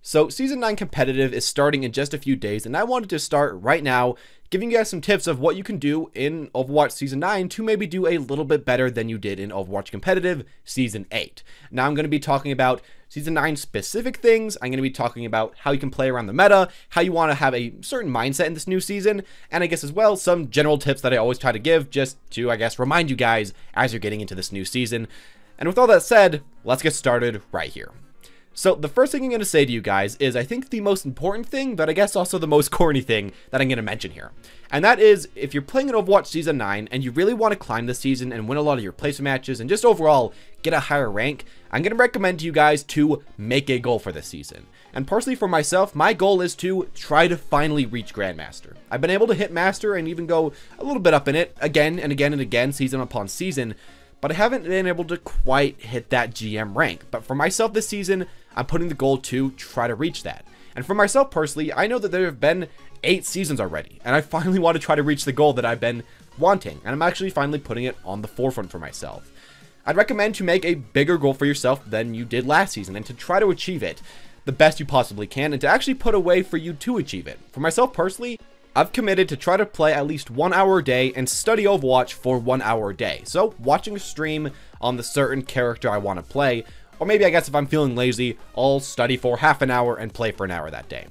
So Season 9 Competitive is starting in just a few days, and I wanted to start right now giving you guys some tips of what you can do in Overwatch Season 9 to maybe do a little bit better than you did in Overwatch Competitive Season 8. Now I'm going to be talking about Season 9 specific things. I'm going to be talking about how you can play around the meta, how you want to have a certain mindset in this new season, and I guess as well some general tips that I always try to give just to, I guess, remind you guys as you're getting into this new season. And with all that said, let's get started right here. So the first thing I'm going to say to you guys is I think the most important thing, but I guess also the most corny thing that I'm going to mention here. And that is, if you're playing in Overwatch Season 9 and you really want to climb this season and win a lot of your placement matches and just overall get a higher rank, I'm going to recommend to you guys to make a goal for this season. And personally for myself, my goal is to try to finally reach Grandmaster. I've been able to hit Master and even go a little bit up in it again and again and again, season upon season, but I haven't been able to quite hit that GM rank. But for myself this season, I'm putting the goal to try to reach that. And for myself personally, I know that there have been 8 seasons already, and I finally want to try to reach the goal that I've been wanting, and I'm actually finally putting it on the forefront for myself. I'd recommend to make a bigger goal for yourself than you did last season, and to try to achieve it the best you possibly can, and to actually put a way for you to achieve it. For myself personally, I've committed to try to play at least 1 hour a day and study Overwatch for 1 hour a day. So watching a stream on the certain character I want to play, or maybe I guess if I'm feeling lazy, I'll study for half an hour and play for an hour that day.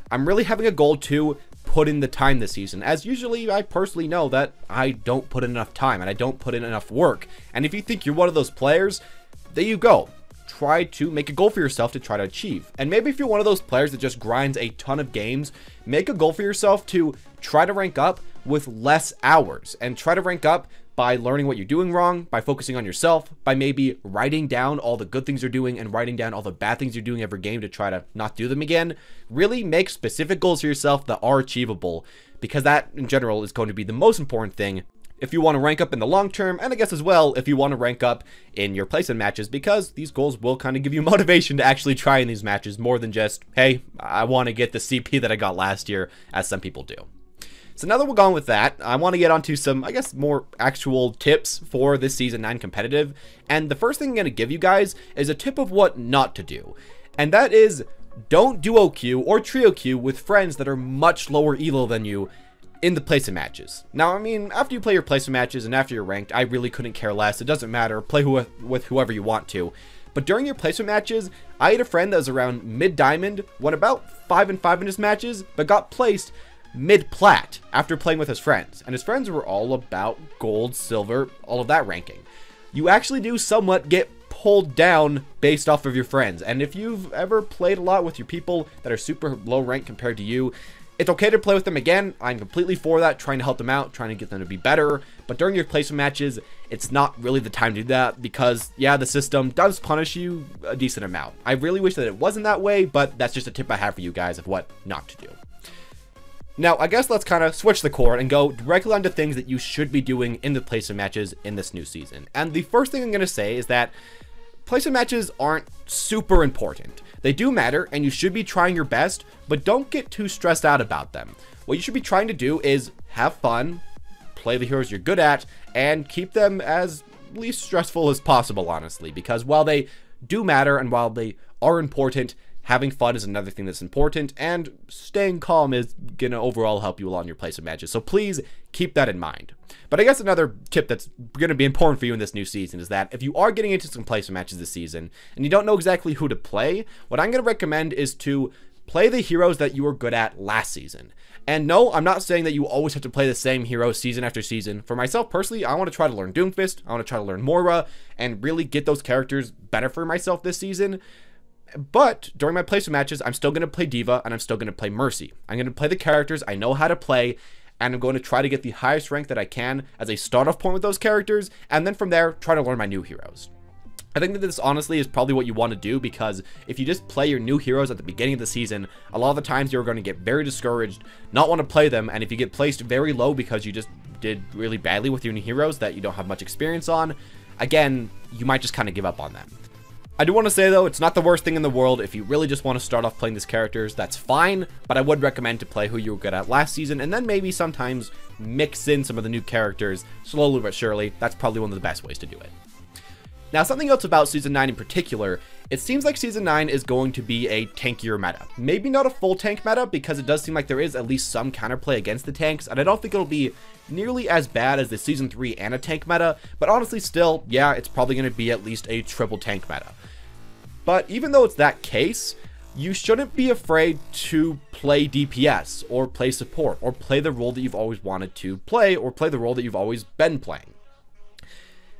I'm really having a goal to put in the time this season, as usually I personally know that I don't put in enough time and I don't put in enough work. And if you think you're one of those players, there you go. Try to make a goal for yourself to try to achieve. And maybe if you're one of those players that just grinds a ton of games, make a goal for yourself to try to rank up with less hours, and try to rank up by learning what you're doing wrong, by focusing on yourself, by maybe writing down all the good things you're doing and writing down all the bad things you're doing every game to try to not do them again. Really make specific goals for yourself that are achievable, because that in general is going to be the most important thing if you want to rank up in the long term, and I guess as well if you want to rank up in your placement matches, because these goals will kind of give you motivation to actually try in these matches more than just, hey, I want to get the CP that I got last year, as some people do. So now that we're gone with that, I want to get onto some, I guess, more actual tips for this Season 9 competitive. And the first thing I'm going to give you guys is a tip of what not to do. And that is, don't Do OQ or TrioQ with friends that are much lower elo than you in the placement matches. Now, I mean, after you play your placement matches and after you're ranked, I really couldn't care less. It doesn't matter. Play with whoever you want to. But during your placement matches, I had a friend that was around mid-diamond, went about 5-5 in his matches, but got placed mid-plat after playing with his friends. And his friends were all about gold, silver, all of that ranking. You actually do somewhat get pulled down based off of your friends. And if you've ever played a lot with your people that are super low rank compared to you, it's okay to play with them again. I'm completely for that, trying to help them out, trying to get them to be better. But during your placement matches, it's not really the time to do that, because, yeah, the system does punish you a decent amount. I really wish that it wasn't that way, but that's just a tip I have for you guys of what not to do. Now, I guess let's kind of switch the chord and go directly onto things that you should be doing in the placement matches in this new season. And the first thing I'm going to say is that placement matches aren't super important. They do matter, and you should be trying your best, but don't get too stressed out about them. What you should be trying to do is have fun, play the heroes you're good at, and keep them as least stressful as possible, honestly, because while they do matter and while they are important, having fun is another thing that's important, and staying calm is going to overall help you along in your placement matches. So please keep that in mind. But I guess another tip that's going to be important for you in this new season is that if you are getting into some placement matches this season and you don't know exactly who to play, what I'm going to recommend is to play the heroes that you were good at last season. And no, I'm not saying that you always have to play the same hero season after season. For myself personally, I want to try to learn Doomfist, I want to try to learn Moira, and really get those characters better for myself this season. But during my placement matches, I'm still going to play Diva and I'm still going to play Mercy. I'm going to play the characters I know how to play, and I'm going to try to get the highest rank that I can as a start-off point with those characters, and then from there, try to learn my new heroes. I think that this honestly is probably what you want to do, because if you just play your new heroes at the beginning of the season, a lot of the times you're going to get very discouraged, not want to play them, and if you get placed very low because you just did really badly with your new heroes that you don't have much experience on, again, you might just kind of give up on them. I do want to say though, it's not the worst thing in the world. If you really just want to start off playing these characters, that's fine, but I would recommend to play who you were good at last season, and then maybe sometimes mix in some of the new characters slowly but surely. That's probably one of the best ways to do it. Now, something else about Season 9 in particular It seems like Season 9 is going to be a tankier meta. Maybe not a full tank meta, because it does seem like there is at least some counterplay against the tanks, and I don't think it'll be nearly as bad as the Season 3 and a tank meta, but honestly still, yeah, it's probably going to be at least a triple tank meta. But even though it's that case, you shouldn't be afraid to play DPS, or play support, or play the role that you've always wanted to play, or play the role that you've always been playing.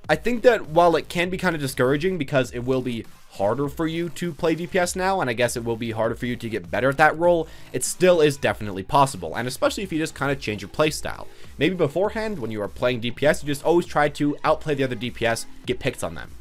I think that while it can be kind of discouraging because it will be harder for you to play DPS now, and I guess it will be harder for you to get better at that role, it still is definitely possible, and especially if you just kind of change your playstyle. Maybe beforehand, when you are playing DPS, you just always try to outplay the other DPS, get picks on them.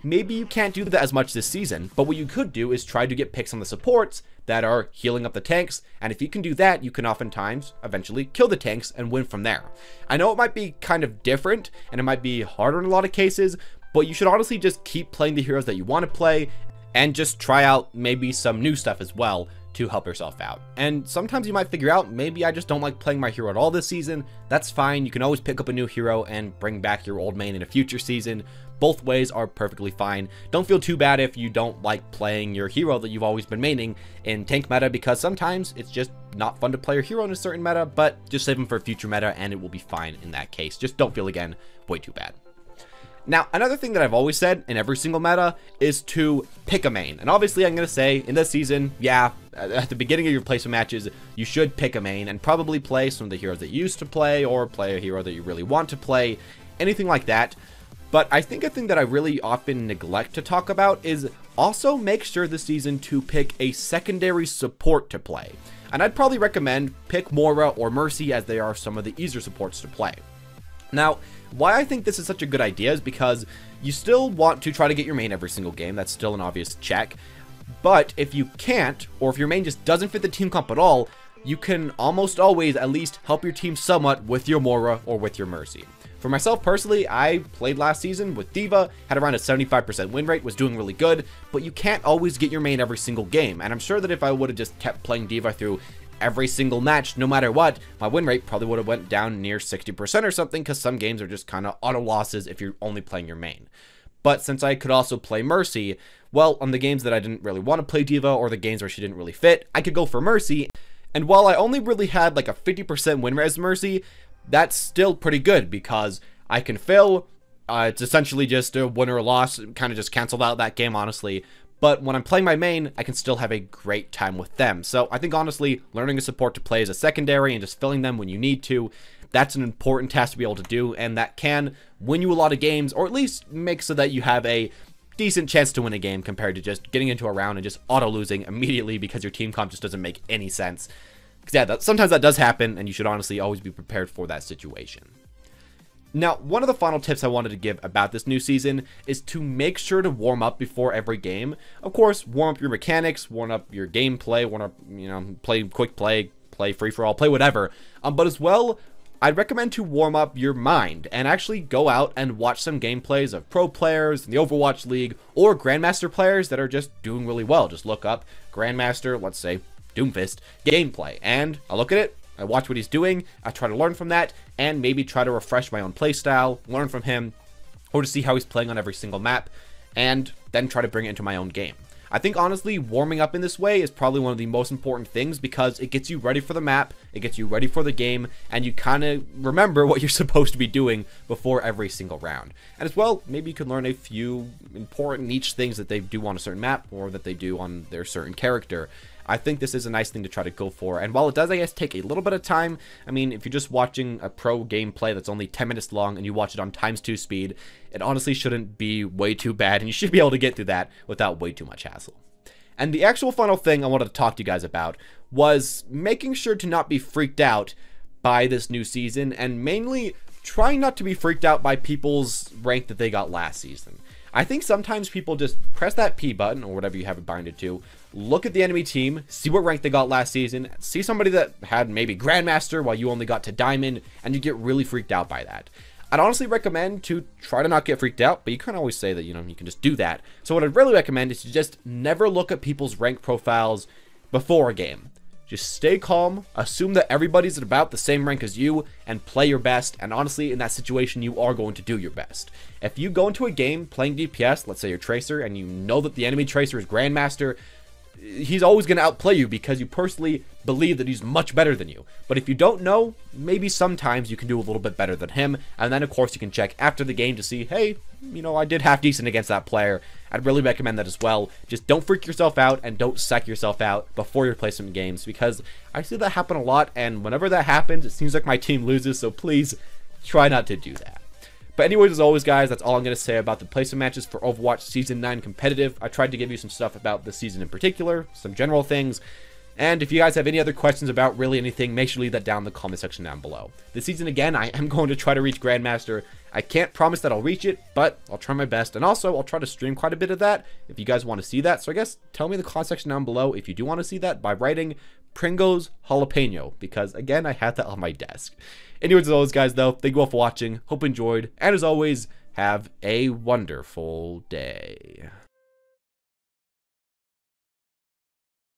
Maybe you can't do that as much this season, but what you could do is try to get picks on the supports that are healing up the tanks, and if you can do that, you can oftentimes eventually kill the tanks and win from there. I know it might be kind of different, and it might be harder in a lot of cases, but you should honestly just keep playing the heroes that you want to play, and just try out maybe some new stuff as well to help yourself out. And sometimes you might figure out, maybe I just don't like playing my hero at all this season. That's fine, you can always pick up a new hero and bring back your old main in a future season. Both ways are perfectly fine. Don't feel too bad if you don't like playing your hero that you've always been maining in tank meta, because sometimes it's just not fun to play your hero in a certain meta, but just save them for a future meta and it will be fine in that case. Just don't feel, again, way too bad. Now, another thing that I've always said in every single meta is to pick a main. And obviously, I'm going to say, in this season, yeah, at the beginning of your placement matches, you should pick a main and probably play some of the heroes that you used to play, or play a hero that you really want to play, anything like that. But I think a thing that I really often neglect to talk about is also make sure this season to pick a secondary support to play. And I'd probably recommend pick Moira or Mercy, as they are some of the easier supports to play. Now, why I think this is such a good idea is because you still want to try to get your main every single game. That's still an obvious check. But if you can't, or if your main just doesn't fit the team comp at all, you can almost always at least help your team somewhat with your Moira or with your Mercy. For myself personally, I played last season with D.Va, had around a 75% win rate, was doing really good, but you can't always get your main every single game, and I'm sure that if I would have just kept playing D.Va through every single match, no matter what, my win rate probably would have went down near 60% or something, because some games are just kind of auto losses if you're only playing your main. But since I could also play Mercy, well, on the games that I didn't really want to play D.Va, or the games where she didn't really fit, I could go for Mercy, and while I only really had like a 50% win rate as Mercy, that's still pretty good, because I can fail. It's essentially just a win or a loss, kind of just canceled out that game, honestly. But when I'm playing my main, I can still have a great time with them. So I think, honestly, learning a support to play as a secondary and just filling them when you need to, that's an important task to be able to do, and that can win you a lot of games, or at least make so that you have a decent chance to win a game compared to just getting into a round and just auto-losing immediately because your team comp just doesn't make any sense. Because yeah, sometimes that does happen, and you should honestly always be prepared for that situation. Now, one of the final tips I wanted to give about this new season is to make sure to warm up before every game. Of course, warm up your mechanics, warm up your gameplay, warm up, play quick play, play free-for-all, play whatever. But as well, I'd recommend to warm up your mind and actually go out and watch some gameplays of pro players in the Overwatch League or grandmaster players that are just doing really well. Just look up grandmaster, let's say Doomfist, gameplay, and I'll look at it, I watch what he's doing, I try to learn from that, and maybe try to refresh my own playstyle, learn from him, or to see how he's playing on every single map, and then try to bring it into my own game. I think, honestly, warming up in this way is probably one of the most important things, because it gets you ready for the map, it gets you ready for the game, and you kind of remember what you're supposed to be doing before every single round. And as well, maybe you can learn a few important niche things that they do on a certain map, or that they do on their certain character. I think this is a nice thing to try to go for, and while it does, I guess, take a little bit of time, I mean, if you're just watching a pro gameplay that's only 10 minutes long and you watch it on ×2 speed, it honestly shouldn't be way too bad, and you should be able to get through that without way too much hassle. And the actual final thing I wanted to talk to you guys about was making sure to not be freaked out by this new season, and mainly trying not to be freaked out by people's rank that they got last season. I think sometimes people just press that P button, or whatever you have it binded to, look at the enemy team, see what rank they got last season, see somebody that had maybe Grandmaster while you only got to Diamond, and you get really freaked out by that. I'd honestly recommend to try to not get freaked out, but you can't always say that, you can just do that. So what I'd really recommend is to just never look at people's rank profiles before a game. Just stay calm, assume that everybody's at about the same rank as you, and play your best, and honestly, in that situation, you are going to do your best. If you go into a game playing DPS, let's say you're Tracer, and you know that the enemy Tracer is Grandmaster, he's always going to outplay you because you personally believe that he's much better than you. But if you don't know, maybe sometimes you can do a little bit better than him, and then of course you can check after the game to see, hey, you know, I did half decent against that player. I'd really recommend that as well. Just don't freak yourself out and don't psych yourself out before your placement games, because I see that happen a lot, and whenever that happens, it seems like my team loses, so please try not to do that. But anyways, as always, guys, that's all I'm going to say about the placement matches for Overwatch Season 9 Competitive. I tried to give you some stuff about the season in particular, some general things. And if you guys have any other questions about really anything, make sure to leave that down in the comment section down below. This season, again, I am going to try to reach Grandmaster. I can't promise that I'll reach it, but I'll try my best. And also, I'll try to stream quite a bit of that if you guys want to see that. So I guess tell me in the comment section down below if you do want to see that by writing Pringles Jalapeno, because, again, I had that on my desk. Anyways, as always, guys, though, thank you all for watching. Hope you enjoyed. And as always, have a wonderful day.